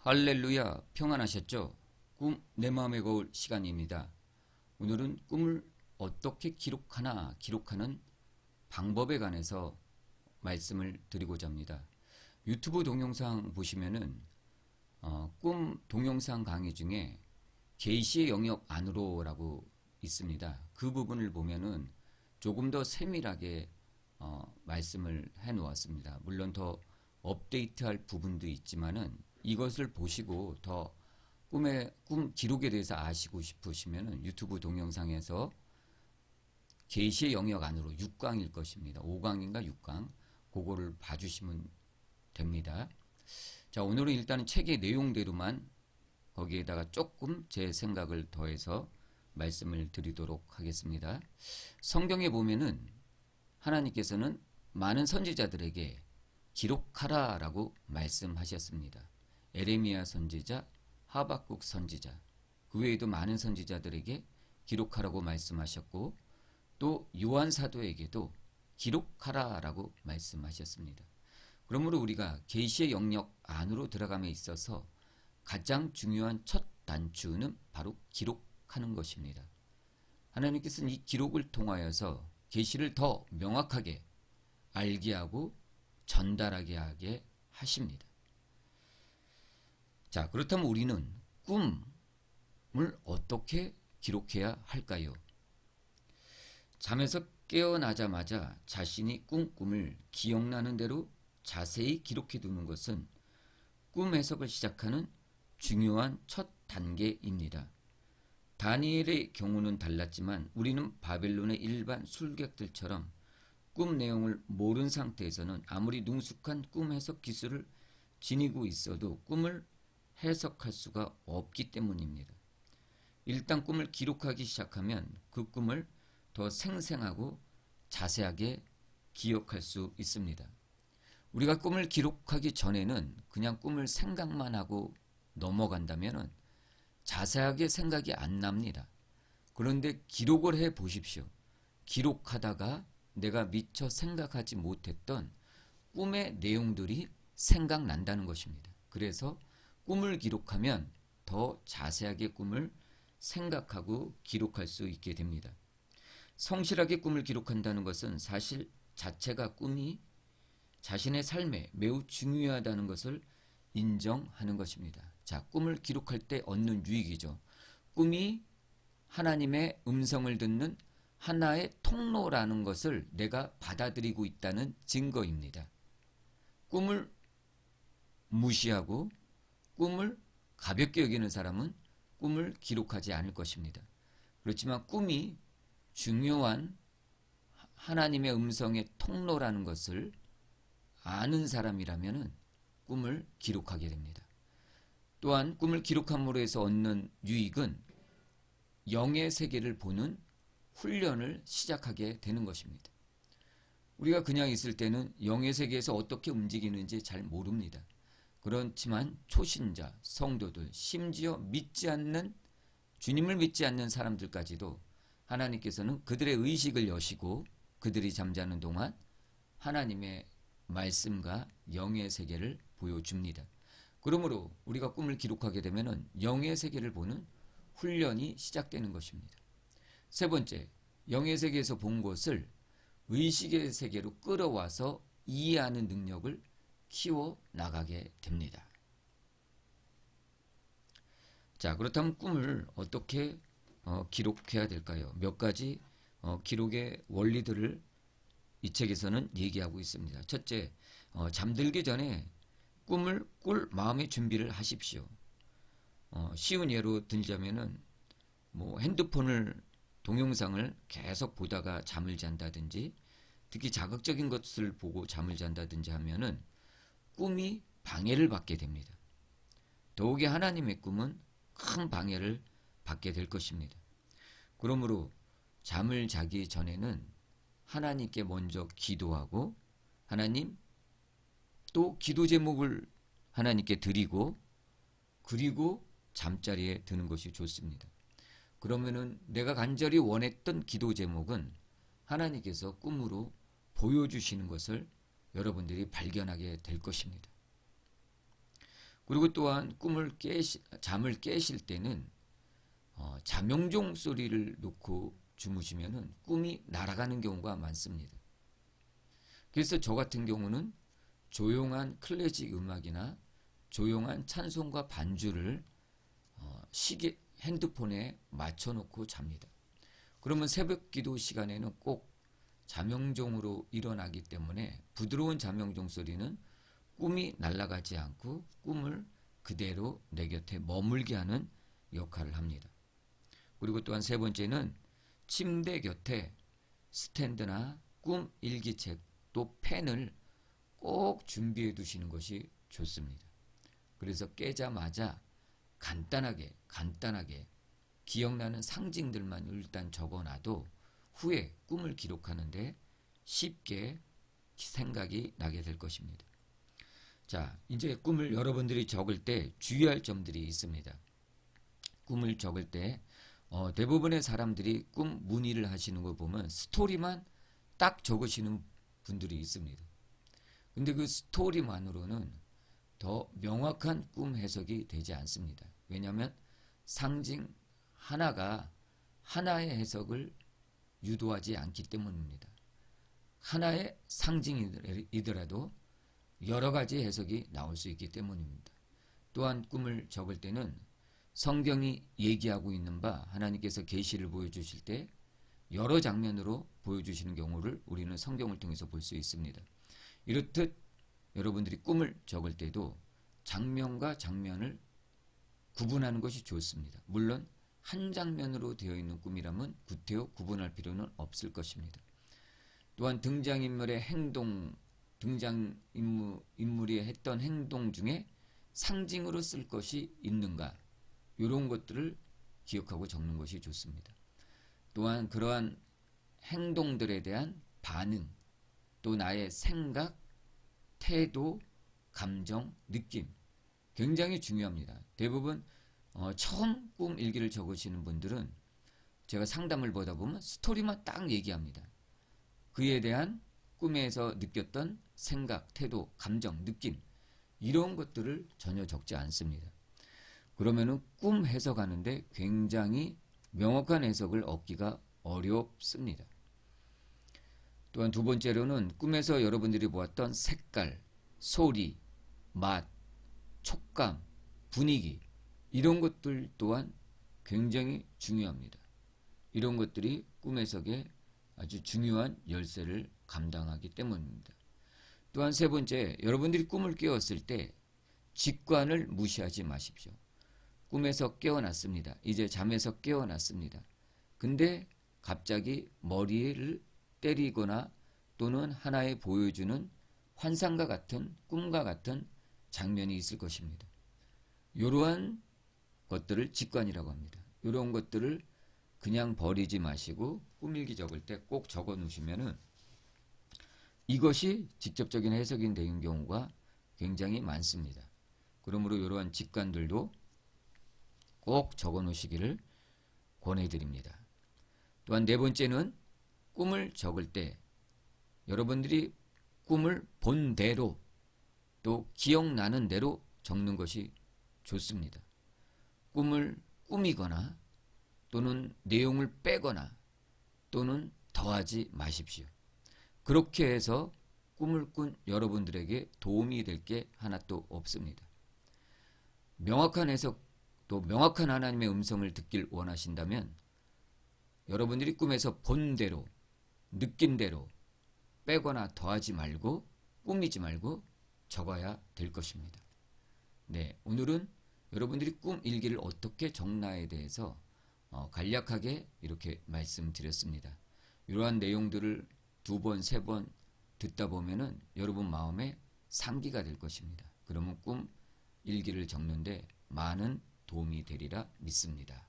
할렐루야, 평안하셨죠? 꿈 내 마음의 거울 시간입니다. 오늘은 꿈을 어떻게 기록하는 방법에 관해서 말씀을 드리고자 합니다. 유튜브 동영상 보시면은 꿈 동영상 강의 중에 계시의 영역 안으로라고 있습니다. 그 부분을 보면은 조금 더 세밀하게 말씀을 해 놓았습니다. 물론 더 업데이트할 부분도 있지만은 이것을 보시고 더 꿈 기록에 대해서 아시고 싶으시면은 유튜브 동영상에서 계시의 영역 안으로 6강일 것입니다. 5강인가 6강 그거를 봐주시면 됩니다. 자, 오늘은 일단은 책의 내용대로만 거기에다가 조금 제 생각을 더해서 말씀을 드리도록 하겠습니다. 성경에 보면은 하나님께서는 많은 선지자들에게 기록하라라고 말씀하셨습니다. 에레미야 선지자, 하박국 선지자, 그 외에도 많은 선지자들에게 기록하라고 말씀하셨고 또 요한 사도에게도 기록하라라고 말씀하셨습니다. 그러므로 우리가 계시의 영역 안으로 들어감에 있어서 가장 중요한 첫 단추는 바로 기록하는 것입니다. 하나님께서는 이 기록을 통하여서 계시를 더 명확하게 알게 하고 전달하게 하게 하십니다. 자, 그렇다면 우리는 꿈을 어떻게 기록해야 할까요? 잠에서 깨어나자마자 자신이 꾼 꿈을 기억나는 대로 자세히 기록해 두는 것은 꿈 해석을 시작하는 중요한 첫 단계입니다. 다니엘의 경우는 달랐지만 우리는 바벨론의 일반 술객들처럼 꿈 내용을 모른 상태에서는 아무리 능숙한 꿈 해석 기술을 지니고 있어도 꿈을 해석할 수가 없기 때문입니다. 일단 꿈을 기록하기 시작하면 그 꿈을 더 생생하고 자세하게 기억할 수 있습니다. 우리가 꿈을 기록하기 전에는 그냥 꿈을 생각만 하고 넘어간다면 자세하게 생각이 안 납니다. 그런데 기록을 해 보십시오. 기록하다가 내가 미처 생각하지 못했던 꿈의 내용들이 생각난다는 것입니다. 그래서 꿈을 기록하면 더 자세하게 꿈을 생각하고 기록할 수 있게 됩니다. 성실하게 꿈을 기록한다는 것은 사실 자체가 꿈이 자신의 삶에 매우 중요하다는 것을 인정하는 것입니다. 자, 꿈을 기록할 때 얻는 유익이죠. 꿈이 하나님의 음성을 듣는 하나의 통로라는 것을 내가 받아들이고 있다는 증거입니다. 꿈을 무시하고 꿈을 가볍게 여기는 사람은 꿈을 기록하지 않을 것입니다. 그렇지만 꿈이 중요한 하나님의 음성의 통로라는 것을 아는 사람이라면 꿈을 기록하게 됩니다. 또한 꿈을 기록함으로 해서 얻는 유익은 영의 세계를 보는 훈련을 시작하게 되는 것입니다. 우리가 그냥 있을 때는 영의 세계에서 어떻게 움직이는지 잘 모릅니다. 그렇지만 초신자, 성도들, 심지어 주님을 믿지 않는 사람들까지도 하나님께서는 그들의 의식을 여시고 그들이 잠자는 동안 하나님의 말씀과 영의 세계를 보여줍니다. 그러므로 우리가 꿈을 기록하게 되면 영의 세계를 보는 훈련이 시작되는 것입니다. 세 번째, 영의 세계에서 본 것을 의식의 세계로 끌어와서 이해하는 능력을 키워 나가게 됩니다. 자, 그렇다면 꿈을 어떻게 기록해야 될까요? 몇 가지 기록의 원리들을 이 책에서는 얘기하고 있습니다. 첫째, 잠들기 전에 꿈을 꿀 마음의 준비를 하십시오. 쉬운 예로 들자면은 핸드폰을 동영상을 계속 보다가 잠을 잔다든지 특히 자극적인 것을 보고 잠을 잔다든지 하면은 꿈이 방해를 받게 됩니다. 더욱이 하나님의 꿈은 큰 방해를 받게 될 것입니다. 그러므로 잠을 자기 전에는 하나님께 먼저 기도하고 하나님 또 기도 제목을 하나님께 드리고 그리고 잠자리에 드는 것이 좋습니다. 그러면은 내가 간절히 원했던 기도 제목은 하나님께서 꿈으로 보여주시는 것을 여러분들이 발견하게 될 것입니다. 그리고 또한 잠을 깨실 때는 잠영종 소리를 놓고 주무시면은 꿈이 날아가는 경우가 많습니다. 그래서 저 같은 경우는 조용한 클래식 음악이나 조용한 찬송가 반주를 시계 핸드폰에 맞춰놓고 잡니다. 그러면 새벽 기도 시간에는 꼭 잠영종으로 일어나기 때문에 부드러운 잠영종 소리는 꿈이 날아가지 않고 꿈을 그대로 내 곁에 머물게 하는 역할을 합니다. 그리고 또한 세 번째는 침대 곁에 스탠드나 꿈 일기책 또 펜을 꼭 준비해 두시는 것이 좋습니다. 그래서 깨자마자 간단하게 기억나는 상징들만 일단 적어놔도 후에 꿈을 기록하는데 쉽게 생각이 나게 될 것입니다. 자, 이제 꿈을 여러분들이 적을 때 주의할 점들이 있습니다. 꿈을 적을 때 대부분의 사람들이 꿈 문의를 하시는 거 보면 스토리만 딱 적으시는 분들이 있습니다. 근데 그 스토리만으로는 더 명확한 꿈 해석이 되지 않습니다. 왜냐하면 상징 하나의 해석을 유도하지 않기 때문입니다. 하나의 상징이더라도 여러 가지 해석이 나올 수 있기 때문입니다. 또한 꿈을 적을 때는 성경이 얘기하고 있는 바 하나님께서 계시를 보여주실 때 여러 장면으로 보여주시는 경우를 우리는 성경을 통해서 볼 수 있습니다. 이렇듯 여러분들이 꿈을 적을 때도 장면과 장면을 구분하는 것이 좋습니다. 물론 한 장면으로 되어 있는 꿈이라면 구태여 구분할 필요는 없을 것입니다. 또한 등장인물의 행동, 등장인물이 했던 행동 중에 상징으로 쓸 것이 있는가, 이런 것들을 기억하고 적는 것이 좋습니다. 또한 그러한 행동들에 대한 반응, 또 나의 생각, 태도, 감정, 느낌 굉장히 중요합니다. 대부분 처음 꿈 일기를 적으시는 분들은 제가 상담을 보다 보면 스토리만 딱 얘기합니다. 그에 대한 꿈에서 느꼈던 생각, 태도, 감정, 느낌 이런 것들을 전혀 적지 않습니다. 그러면은 꿈 해석하는데 굉장히 명확한 해석을 얻기가 어렵습니다. 또한 두 번째로는 꿈에서 여러분들이 보았던 색깔, 소리, 맛, 촉감, 분위기 이런 것들 또한 굉장히 중요합니다. 이런 것들이 꿈 해석에 아주 중요한 열쇠를 감당하기 때문입니다. 또한 세 번째, 여러분들이 꿈을 깨웠을 때 직관을 무시하지 마십시오. 꿈에서 깨어났습니다. 이제 잠에서 깨어났습니다. 근데 갑자기 머리를 때리거나 또는 하나의 보여주는 환상과 같은 꿈과 같은 장면이 있을 것입니다. 이러한 것들을 직관이라고 합니다. 이런 것들을 그냥 버리지 마시고 꿈일기 적을 때 꼭 적어 놓으시면은 이것이 직접적인 해석이 되는 경우가 굉장히 많습니다. 그러므로 이러한 직관들도 꼭 적어 놓으시기를 권해드립니다. 또한 네 번째는 꿈을 적을 때 여러분들이 꿈을 본 대로 또 기억나는 대로 적는 것이 좋습니다. 꿈을 꾸미거나 또는 내용을 빼거나 또는 더하지 마십시오. 그렇게 해서 꿈을 꾼 여러분들에게 도움이 될 게 하나도 없습니다. 명확한 해석 또 명확한 하나님의 음성을 듣길 원하신다면 여러분들이 꿈에서 본 대로 느낀 대로 빼거나 더하지 말고 꾸미지 말고 적어야 될 것입니다. 네, 오늘은 여러분들이 꿈 일기를 어떻게 적나에 대해서 간략하게 이렇게 말씀드렸습니다. 이러한 내용들을 두 번, 세 번 듣다 보면은 여러분 마음에 상기가 될 것입니다. 그러면 꿈 일기를 적는데 많은 도움이 되리라 믿습니다.